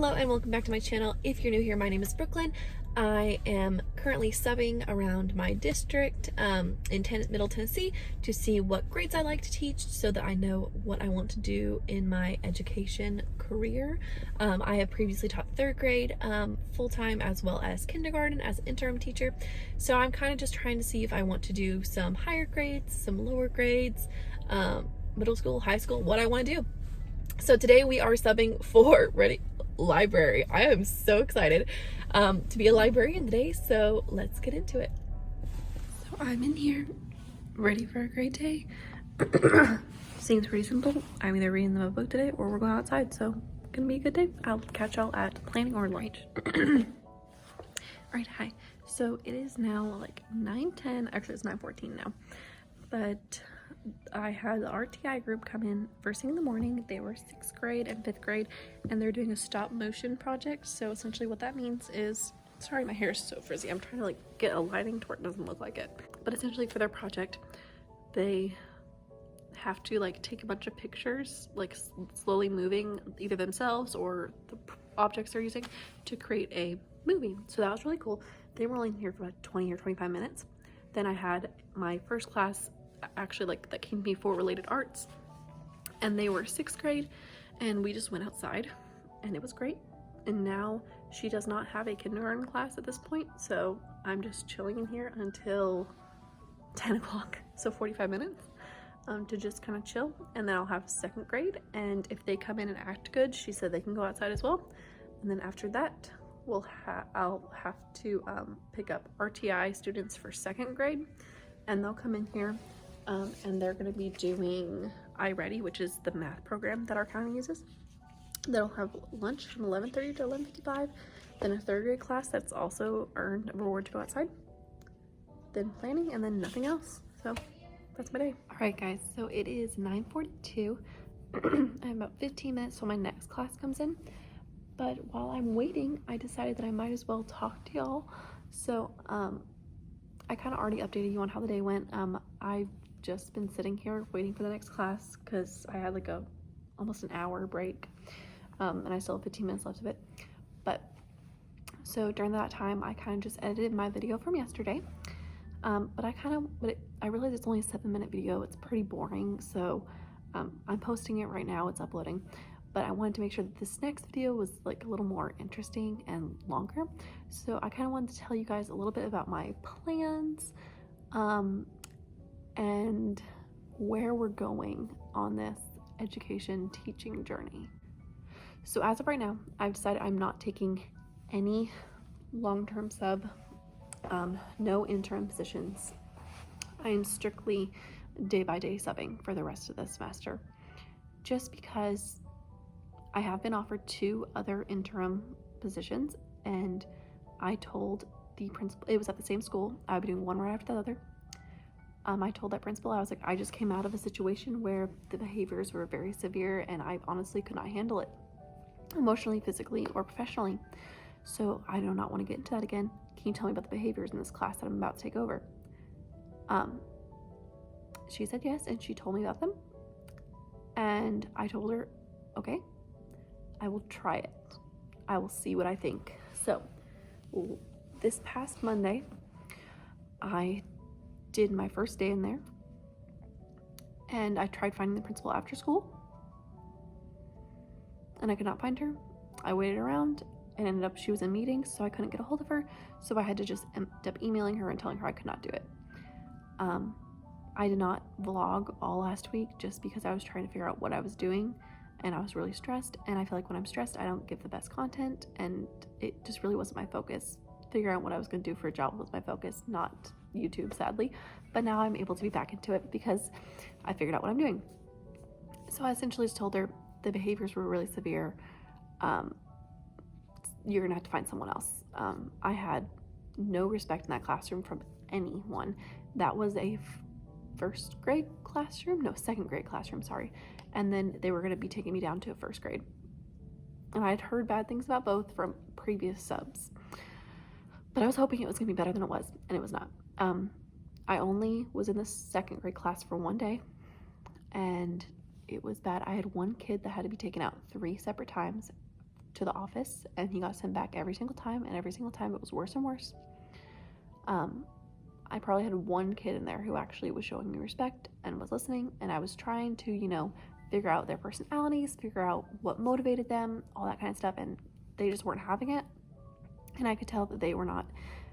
Hello and welcome back to my channel. If you're new here, my name is Brooklyn. I am currently subbing around my district in Middle Tennessee to see what grades I like to teach so that I know what I want to do in my education career. I have previously taught third grade full-time as well as kindergarten as an interim teacher. So I'm kind of just trying to see if I want to do some higher grades, some lower grades, middle school, high school, what I want to do. So today we are subbing for library. I am so excited to be a librarian today, so let's get into it. So I'm in here ready for a great day. Seems pretty simple. I'm either reading them a book today or we're going outside, so gonna be a good day. I'll catch y'all at planning or lunch. Alright, hi. So it is now like 9:10, actually it's 9:14 now, but I had the RTI group come in first thing in the morning. They were 6th grade and 5th grade, and they're doing a stop motion project. So essentially what that means is, sorry, my hair is so frizzy. I'm trying to like get a lighting to where it doesn't look like it. But essentially for their project, they have to like take a bunch of pictures, like slowly moving either themselves or the objects they're using to create a movie. So that was really cool. They were only here for about 20 or 25 minutes. Then I had my first class actually like that came to me for related arts, and they were 6th grade, and we just went outside and it was great. And now she does not have a kindergarten class at this point, so I'm just chilling in here until 10 o'clock, so 45 minutes to just kind of chill, and then I'll have 2nd grade, and if they come in and act good, she said they can go outside as well. And then after that I'll have to pick up RTI students for 2nd grade, and they'll come in here and they're going to be doing iReady, which is the math program that our county uses. They'll have lunch from 11:30 to 11:55, then a 3rd grade class that's also earned a reward to go outside, then planning, and then nothing else. So that's my day. All right, guys, so it is 9:42. I have about 15 minutes till my next class comes in, but while I'm waiting, I decided that I might as well talk to y'all. So I kind of already updated you on how the day went. I've just been sitting here waiting for the next class because I had like almost an hour break, and I still have 15 minutes left of it. But so during that time, I kind of just edited my video from yesterday. But I realized it's only a 7-minute video. It's pretty boring, so I'm posting it right now. It's uploading. But I wanted to make sure that this next video was like a little more interesting and longer. So I kind of wanted to tell you guys a little bit about my plans and where we're going on this education teaching journey. So as of right now, I've decided I'm not taking any long-term sub, no interim positions. I am strictly day-by-day subbing for the rest of the semester, just because I have been offered 2 other interim positions, and I told the principal, it was at the same school, I would be doing one right after the other. I told that principal, I was like, I just came out of a situation where the behaviors were very severe and I honestly could not handle it emotionally, physically, or professionally. So I do not want to get into that again. Can you tell me about the behaviors in this class that I'm about to take over? She said yes, and she told me about them. And I told her, okay, I will try it. I will see what I think. So this past Monday, I did my first day in there, and I tried finding the principal after school, and I could not find her. I waited around and ended up, she was in meetings, so I couldn't get a hold of her, so I had to just end up emailing her and telling her I could not do it. I did not vlog all last week just because I was trying to figure out what I was doing, and I was really stressed, and I feel like when I'm stressed I don't give the best content, and it just really wasn't my focus. Figuring out what I was going to do for a job was my focus, not YouTube, sadly. But now I'm able to be back into it because I figured out what I'm doing. So I essentially just told her the behaviors were really severe. You're gonna have to find someone else. I had no respect in that classroom from anyone. That was a 1st grade classroom, no, 2nd grade classroom, sorry. And then they were gonna be taking me down to a 1st grade. And I had heard bad things about both from previous subs, but I was hoping it was gonna be better than it was, and it was not. I only was in the 2nd grade class for 1 day, and it was bad. I had one kid that had to be taken out 3 separate times to the office, and he got sent back every single time, and every single time it was worse and worse. I probably had one kid in there who actually was showing me respect and was listening, and I was trying to, you know, figure out their personalities, figure out what motivated them, all that kind of stuff, and they just weren't having it. And I could tell that they were not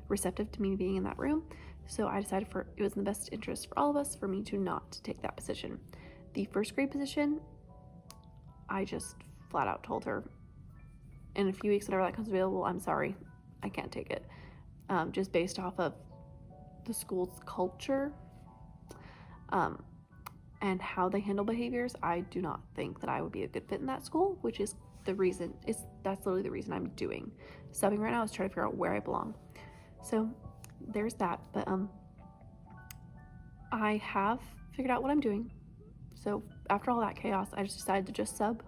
receptive to me being in that room. So I decided it was in the best interest for all of us for me to not take that position. The first grade position, I just flat out told her, in a few weeks, whenever that comes available, I'm sorry, I can't take it. Just based off of the school's culture and how they handle behaviors, I do not think that I would be a good fit in that school, which is that's literally the reason I'm doing subbing right now, is trying to figure out where I belong. So there's that. But I have figured out what I'm doing. So after all that chaos, I just decided to just sub.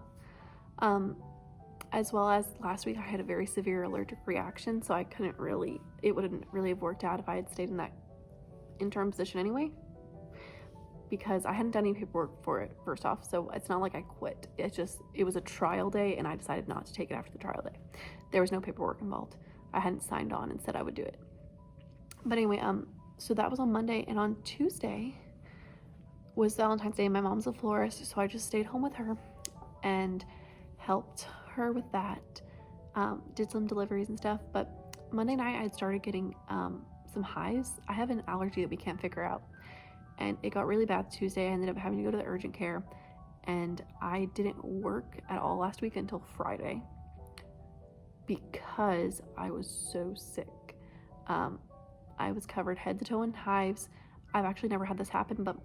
As well as last week, I had a very severe allergic reaction, so it wouldn't really have worked out if I had stayed in that interim position anyway, because I hadn't done any paperwork for it, first off, so it's not like I quit. It was a trial day, and I decided not to take it after the trial day. There was no paperwork involved. I hadn't signed on and said I would do it. But anyway, so that was on Monday, and on Tuesday was Valentine's Day, and my mom's a florist, so I just stayed home with her and helped her with that, did some deliveries and stuff. But Monday night I had started getting some hives. I have an allergy that we can't figure out, and it got really bad Tuesday. I ended up having to go to the urgent care, and I didn't work at all last week until Friday because I was so sick. I was covered head to toe in hives. I've actually never had this happen, but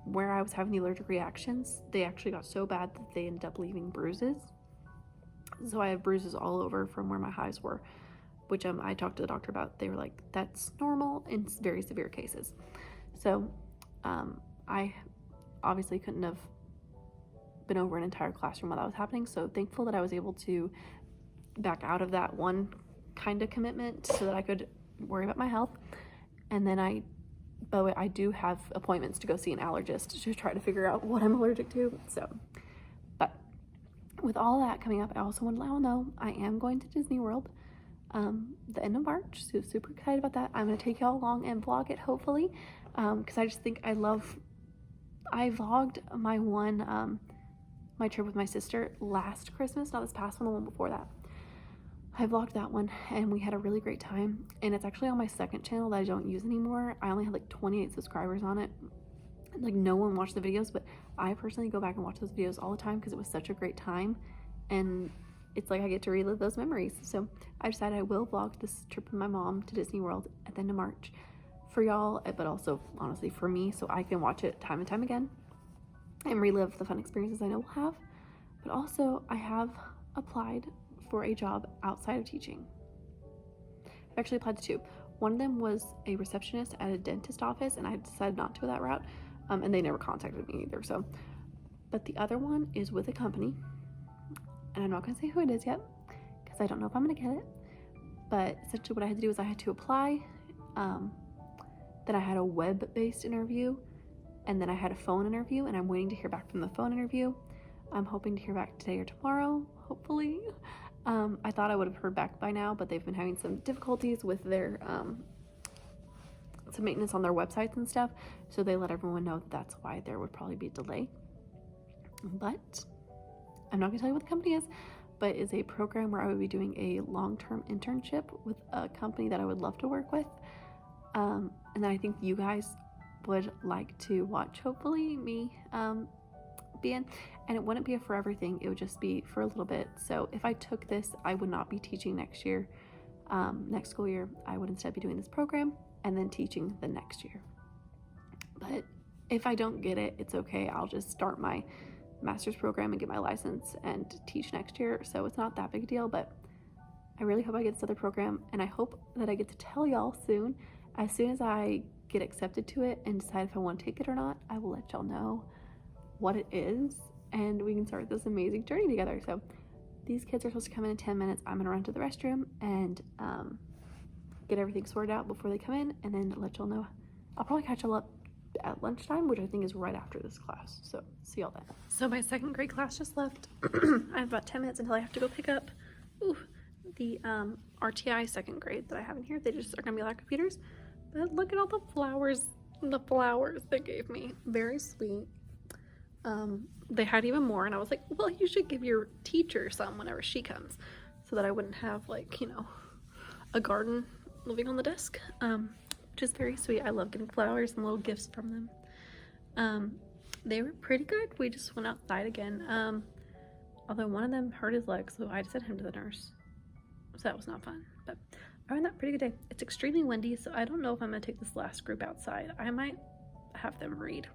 where I was having the allergic reactions, they actually got so bad that they ended up leaving bruises. So I have bruises all over from where my hives were, which I talked to the doctor about. They were like, that's normal in very severe cases. So I obviously couldn't have been over an entire classroom while that was happening. So thankful that I was able to back out of that one kind of commitment so that I could worry about my health. And then I do have appointments to go see an allergist to try to figure out what I'm allergic to. So, but with all that coming up, I also want to let you know I am going to Disney World the end of March. So super excited about that. I'm going to take y'all along and vlog it, hopefully, because I just think I vlogged my trip with my sister last Christmas, not this past one, the one before that. I vlogged that one, and we had a really great time, and it's actually on my second channel that I don't use anymore. I only had like 28 subscribers on it. Like, no one watched the videos, but I personally go back and watch those videos all the time because it was such a great time, and it's like I get to relive those memories. So I decided I will vlog this trip with my mom to Disney World at the end of March for y'all, but also honestly for me, so I can watch it time and time again and relive the fun experiences I know we'll have. But also, I have applied for a job outside of teaching. I've actually applied to two. One of them was a receptionist at a dentist office, and I decided not to go that route, and they never contacted me either. So, but the other one is with a company, and I'm not going to say who it is yet because I don't know if I'm going to get it. But essentially what I had to do is I had to apply, then I had a web-based interview, and then I had a phone interview, and I'm waiting to hear back from the phone interview. I'm hoping to hear back today or tomorrow, hopefully. I thought I would have heard back by now, but they've been having some difficulties with their some maintenance on their websites and stuff, so they let everyone know that that's why there would probably be a delay. But I'm not going to tell you what the company is, but it's a program where I would be doing a long-term internship with a company that I would love to work with, and then I think you guys would like to watch, hopefully, me be in. And it wouldn't be a forever thing, it would just be for a little bit. So if I took this, I would not be teaching next year, next school year. I would instead be doing this program and then teaching the next year. But if I don't get it, it's okay. I'll just start my master's program and get my license and teach next year. So it's not that big a deal, but I really hope I get this other program, and I hope that I get to tell y'all soon. As soon as I get accepted to it and decide if I want to take it or not, I will let y'all know what it is, and we can start this amazing journey together. So these kids are supposed to come in 10 minutes. I'm gonna run to the restroom and get everything sorted out before they come in, and then let y'all know. I'll probably catch y'all up at lunchtime, which I think is right after this class. So see y'all then. So my second grade class just left. I have about 10 minutes until I have to go pick up Ooh, the RTI second grade that I have in here, they just are gonna be without computers. But look at all the flowers they gave me. Very sweet. They had even more, and I was like, well, you should give your teacher some whenever she comes, so that I wouldn't have, like, you know, a garden living on the desk, which is very sweet. I love getting flowers and little gifts from them. They were pretty good. We just went outside again, although one of them hurt his leg, so I sent him to the nurse, so that was not fun. But other than that, pretty good day. It's extremely windy, so I don't know if I'm gonna take this last group outside. I might have them read,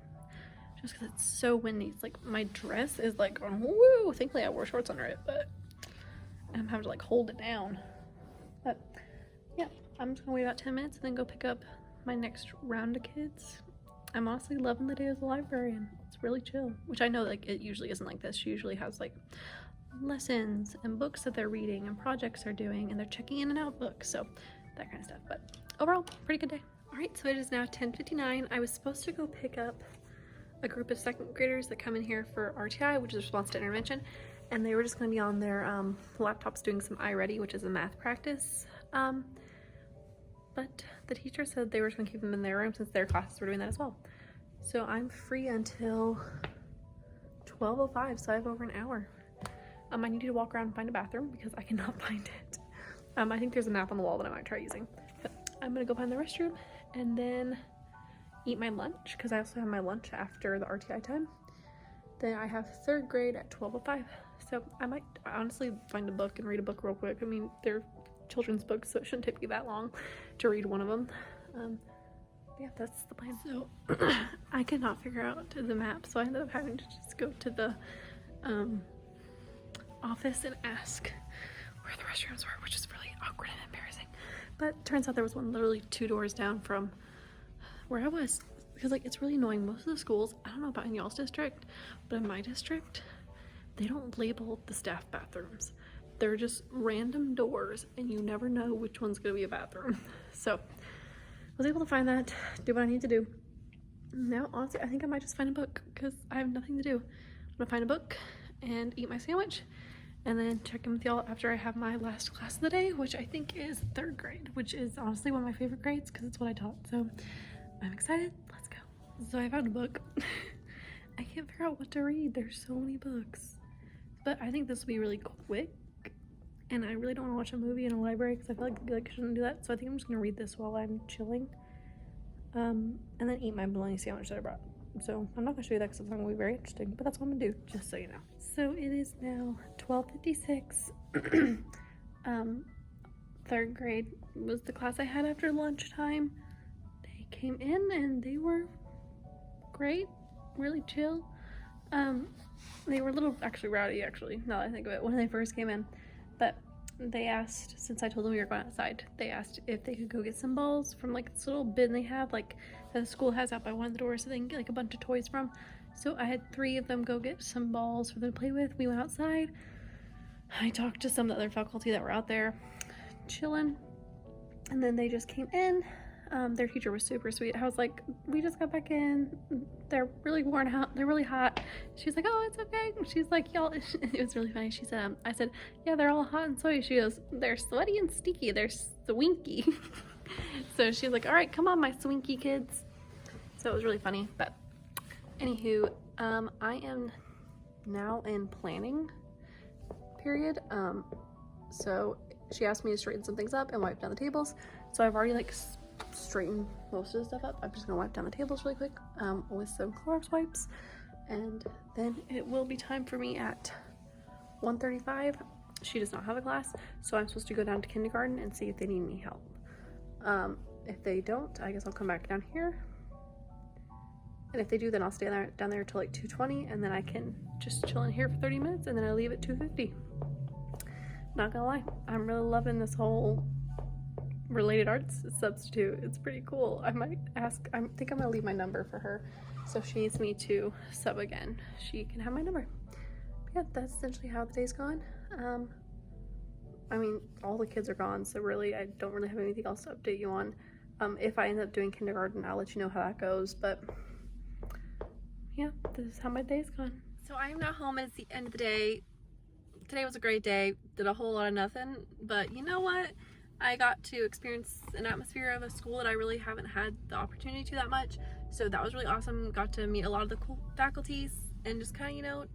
just because it's so windy. It's like my dress is like, woo! Thankfully I wore shorts under it, but I'm having to like hold it down. But yeah, I'm just gonna wait about 10 minutes and then go pick up my next round of kids. I'm honestly loving the day as a librarian. It's really chill, which I know like it usually isn't like this. She usually has like lessons and books that they're reading and projects they're doing, and they're checking in and out books, so that kind of stuff. But overall, pretty good day. All right, so it is now 10:59. I was supposed to go pick up a group of second graders that come in here for RTI, which is response to intervention, and they were just going to be on their laptops doing some iReady, which is a math practice. But the teacher said they were just going to keep them in their room since their classes were doing that as well. So I'm free until 12:05, so I have over an hour. I need to walk around and find a bathroom because I cannot find it. I think there's a map on the wall that I might try using. But I'm gonna go find the restroom and then eat my lunch, because I also have my lunch after the RTI time. Then I have third grade at 12:05. So I might honestly find a book and read a book real quick. I mean, they're children's books, so it shouldn't take me that long to read one of them. Yeah, that's the plan. So I could not figure out the map, so I ended up having to just go to the office and ask where the restrooms were, which is really awkward and embarrassing. But turns out there was one literally 2 doors down from where I was, because like it's really annoying. Most of the schools, I don't know about in y'all's district, but in my district, they don't label the staff bathrooms. They're just random doors, and you never know which one's gonna be a bathroom. So I was able to find that, do what I need to do. Now, honestly, I think I might just find a book because I have nothing to do. I'm gonna find a book and eat my sandwich, and then check in with y'all after I have my last class of the day, which I think is third grade, which is honestly one of my favorite grades because it's what I taught. So I'm excited. Let's go. So I found a book. I can't figure out what to read. There's so many books, but I think this will be really quick. And I really don't want to watch a movie in a library because I feel like I shouldn't do that. So I think I'm just gonna read this while I'm chilling, and then eat my bologna sandwich that I brought. So I'm not gonna show you that because it's not gonna be very interesting, but that's what I'm gonna do, just so you know. So it is now 12:56. Third grade was the class I had after lunchtime. They came in and they were great, really chill. They were a little actually rowdy, actually, now that I think of it, when they first came in. But they asked, since I told them we were going outside, they asked if they could go get some balls from like this little bin they have, like that the school has out by one of the doors, so they can get like a bunch of toys from. So I had 3 of them go get some balls for them to play with. We went outside. I talked to some of the other faculty that were out there chilling, and then they just came in. Their teacher was super sweet. I was like, we just got back in. They're really worn out. They're really hot. She's like, oh, it's okay. She's like, y'all, it was really funny. She said, I said, yeah, they're all hot and sweaty. She goes, they're sweaty and sticky. They're swinky. So she's like, all right, come on, my swinky kids. So it was really funny. But anywho, I am now in planning period. So she asked me to straighten some things up and wipe down the tables. So I've already like straighten most of the stuff up. I'm just gonna wipe down the tables really quick with some Clorox wipes, and then it will be time for me at 1:35. She does not have a class, so I'm supposed to go down to kindergarten and see if they need any help. If they don't, I guess I'll come back down here, and if they do, then I'll stay down there till like 2:20, and then I can just chill in here for 30 minutes, and then I leave at 2:50. Not gonna lie, I'm really loving this whole related arts substitute. It's pretty cool. I might ask, I think I'm gonna leave my number for her, so if she needs me to sub again, she can have my number. But yeah, that's essentially how the day's gone. I mean, all the kids are gone, so really I don't really have anything else to update you on. If I end up doing kindergarten, I'll let you know how that goes, but yeah, this is how my day's gone. So I am now home and it's the end of the day. today was a great day. Did a whole lot of nothing, but you know what? I got to experience an atmosphere of a school that I really haven't had the opportunity to that much. So that was really awesome. Got to meet a lot of the cool faculties and just kind of, you know,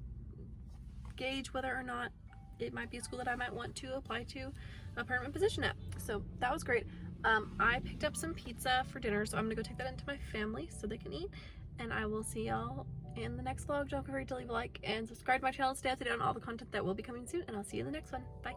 gauge whether or not it might be a school that I might want to apply to a permanent position at. So that was great. I picked up some pizza for dinner, so I'm gonna go take that into my family so they can eat. And I will see y'all in the next vlog. Don't forget to leave a like and subscribe to my channel to stay up to date on all the content that will be coming soon. And I'll see you in the next one. Bye.